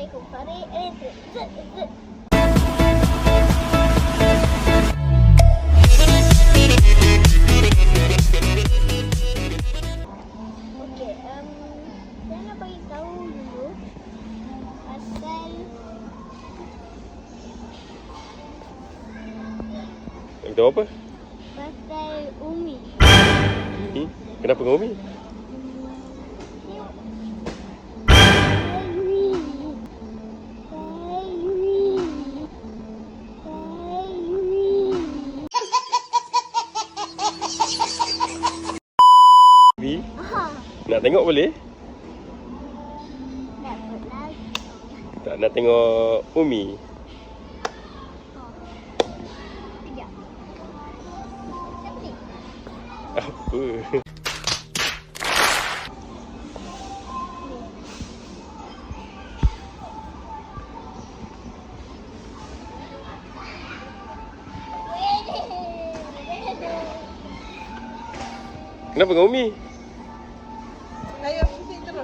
Assalamualaikum. Farid, zet. Okey, saya nak bagi tahu dulu pasal Tahu apa? pasal Umi. Kenapa dengan Umi? Nak tengok boleh? Tak nak tengok Umi? Sekejap. Siapa ni? Apa? Kenapa dengan Umi? Ayah pusing terus.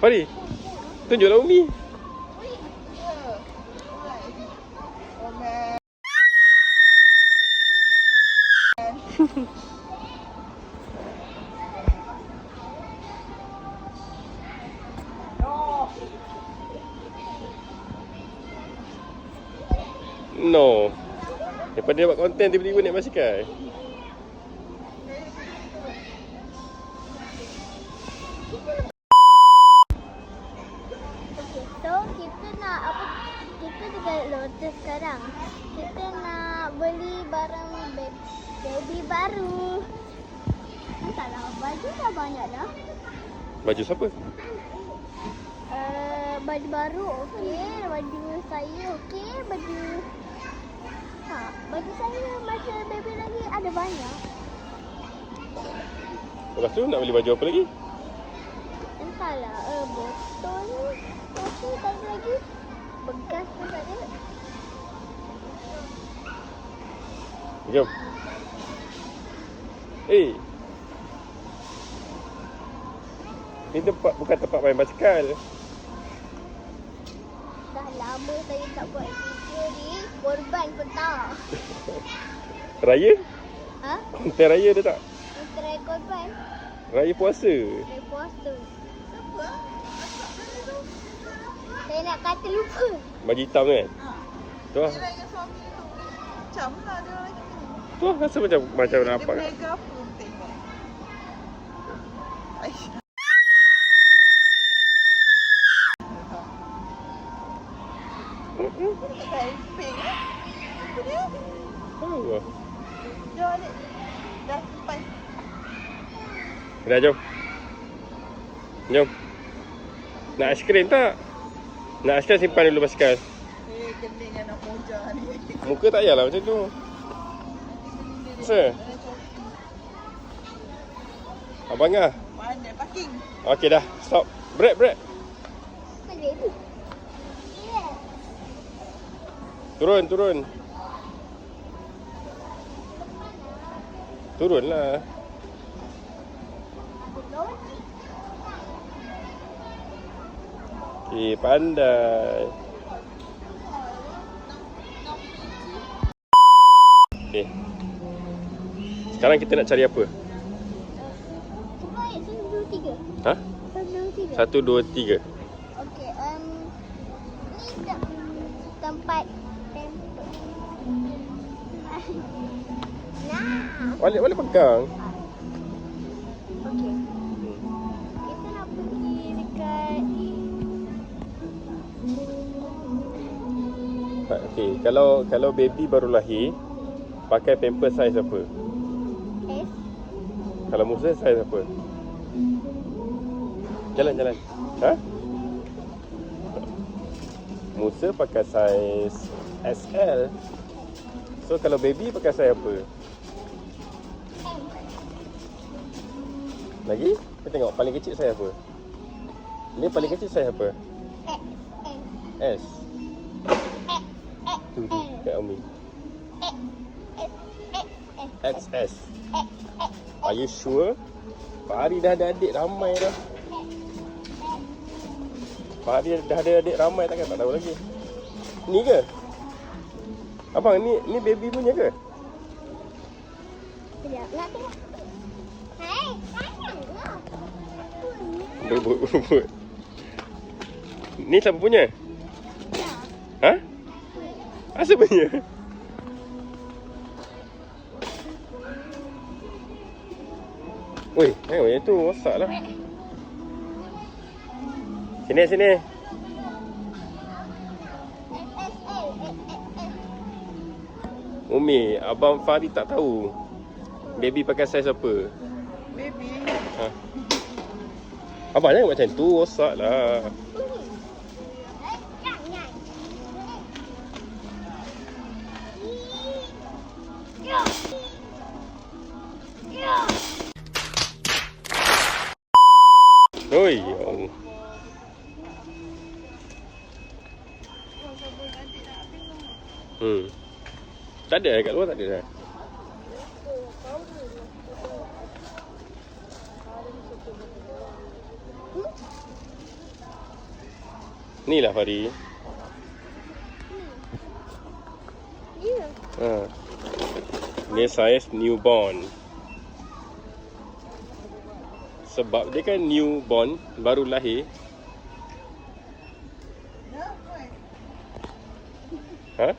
Fari, tunjuklah Umi. Oh man. No. Daripada dia buat konten tiba-tiba naik basikal. So kita nak apa? Kita dekat Lotus sekarang. Kita nak beli barang baby baru. Entahlah, baju dah banyak dah. Baju siapa? Baju baru okey, baju saya okey, baju saya masa baby lagi ada banyak. Lepas tu nak beli baju apa lagi? Entahlah, botol okey, tak ada lagi. Bekas pun tak ada. Jom. Ni tempat bukan tempat main basikal. Dah lama saya tak buat video ni. Korban pun tak. Raya? Ha? Konten raya ada tak? Try korban. Raya puasa. Saya puasa. Saya nak kata lupa. Baju hitam tu kan? Tu lah. Dia dengan suami tu. Macam lah dia lagi ni. Tu lah rasa macam Dia nampak. berniaga apa pun tengok. Aisyah. Camping eh? Apa dia? Tahu lah. Jom adik. Dah sampai. Dah jom. Jom. Nak aiskrim tak? Nak aiskrim simpan dulu basikal. Kening anak moja ni. Muka tak payahlah macam tu. Sir. Abang ah. Mana parking? Okey dah. Stop. Break. Boleh tu. Yeah. Turun. Turunlah. Pandai. Okey. Sekarang kita nak cari apa? Cuba ayat 1, 2, 3. Ha? 1, 2, 3. 1, 2, 3. Okey, ni tempat tempat. Nah. Balik pegang. Okey. Kita nak pergi dekat Okey, kalau baby baru lahir, pakai pamper saiz apa? S. Kalau Musa saiz apa? Jalan. Ha? Musa pakai saiz SL. So kalau baby pakai saiz apa? Lagi? Kita tengok paling kecil saiz apa? Ni paling kecil saiz apa? S. Tu kat Umi. XS. Are you sure? Pak Ari dah ada adik ramai dah. Fahri dah ada adik ramai takkan tak tahu lagi. Ni ke? Abang, ni baby punya ke? Sekejap, nak tengok. Hai, sayanglah. Bubut. Ni siapa punya? Ha? Asal punya? Weh, tengok yang tu rosak lah. Sini. Umi, Abang Fahri tak tahu baby pakai saiz apa. Baby. Ha. Abang jangan macam tu, rosak lah. Oi, ya Allah. Tak ada kat luar, tak ada dah. Ni lah Fahri. Ha. Ni saiz newborn. Sebab dia kan newborn, baru lahir. Ha?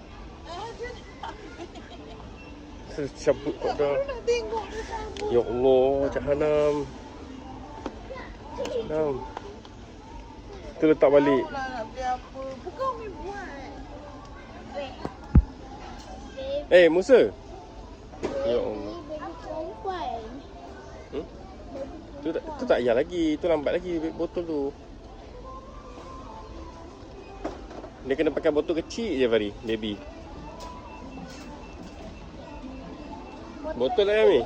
Cabut dah. Nak tengok dia sama. Ya Allah, Jahanam. Jahanam. Kita letak balik. Tahu lah nak beli apa. Bukan Umi buat. Musa. Ya Allah. Baby perempuan. Tu tak payah lagi. Tu lambat lagi botol tu. Dia kena pakai botol kecil je Fahri, baby. Botol lah Ami.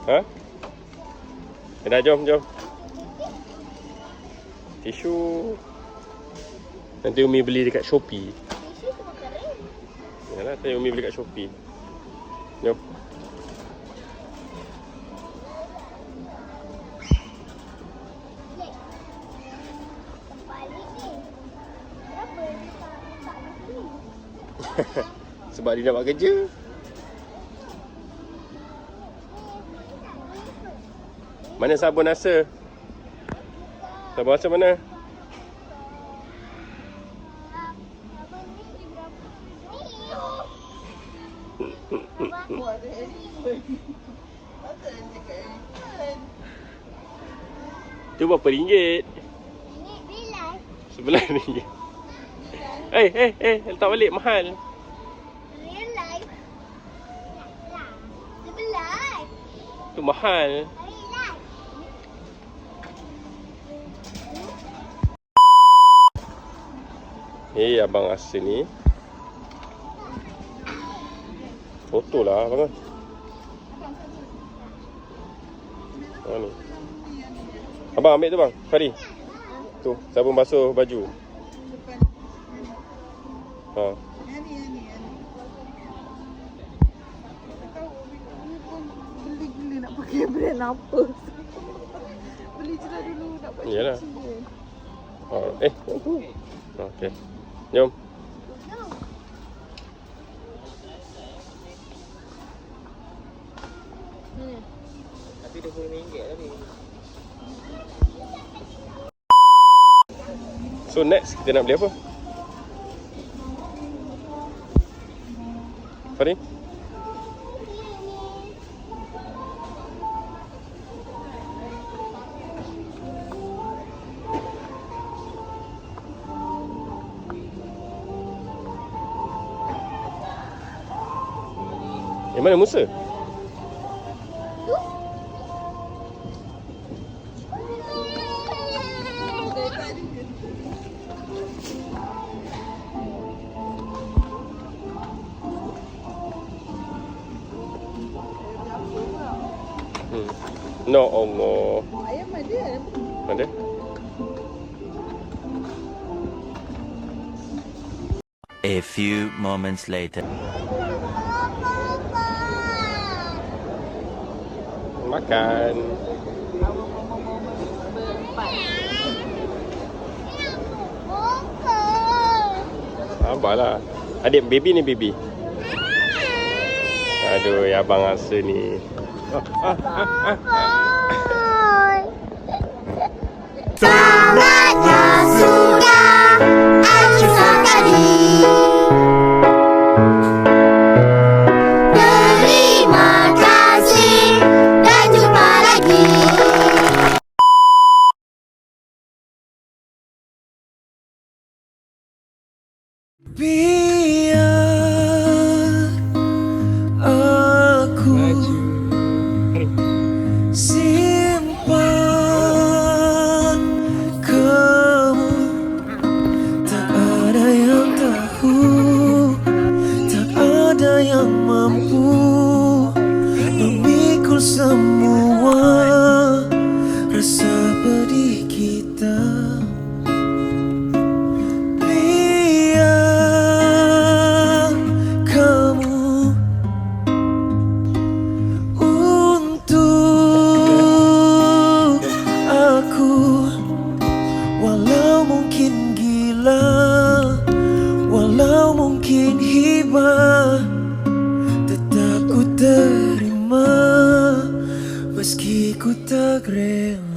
Ha? Dah jom. Tisu. Nanti Umi beli dekat Shopee. Tisu semua kering. Yalah, tadi Umi beli kat Shopee. Jom. Balik ni. Berapa dia tak ni? Sebab dia nak buat kerja. Mana sabun Asa? Sabun Asa mana? Buat dia elephant. Patut dia cakap elephant. Tu berapa ringgit? Ini bilai. RM9. Letak balik mahal. Real life. Lah. Sebelah. Tu mahal. Real life. Abang Asa ni. Foto lah abang. Ni. Abang ambil tu bang, Fahri. Tu, sabun basuh baju. Depan. Ha. Yang ni. Tak tahu Umi pun beli gila nak pakai brand apa. Beli je lah dulu nak buat Yalah. cuci je. Tu. Okey. Jom. Tapi RM20 tadi. So next kita nak beli apa? Fahri? Mana Musa? No Allah. Ayam ada. Ada? A few moments later. Makan. Sabar lah. Adik, baby ni baby. Aduh, ya abang rasa ni. Saatnya sudah akhir sekali. Terima kasih dan jumpa lagi. Biar aku simpan kamu. Tak ada yang tahu, tak ada yang mampu memikul semua rasa pedih kita. Biar kamu untuk aku, walau mungkin gila, walau mungkin hibah, tetap ku terima meski ku tak rela.